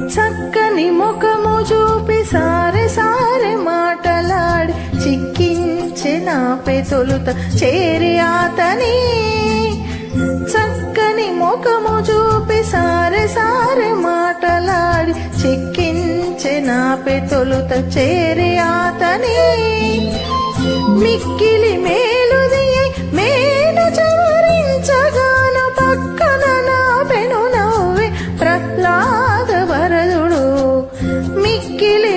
చక్కని ముఖము చూపి సారె సారె మాటలాడి చిక్కించె నాపై తొలుత చేరి ఆతని. చక్కని ముఖము చూపి సారె సారె మాటలాడి చిక్కించె నాపై తొలుత చేరి ఆతని. మిక్కిలి మేలుది మేలు చవరించగాను పక్కన నా పెను నవ్వే ప్రహ్లాద వరదుడు. మిక్కిలి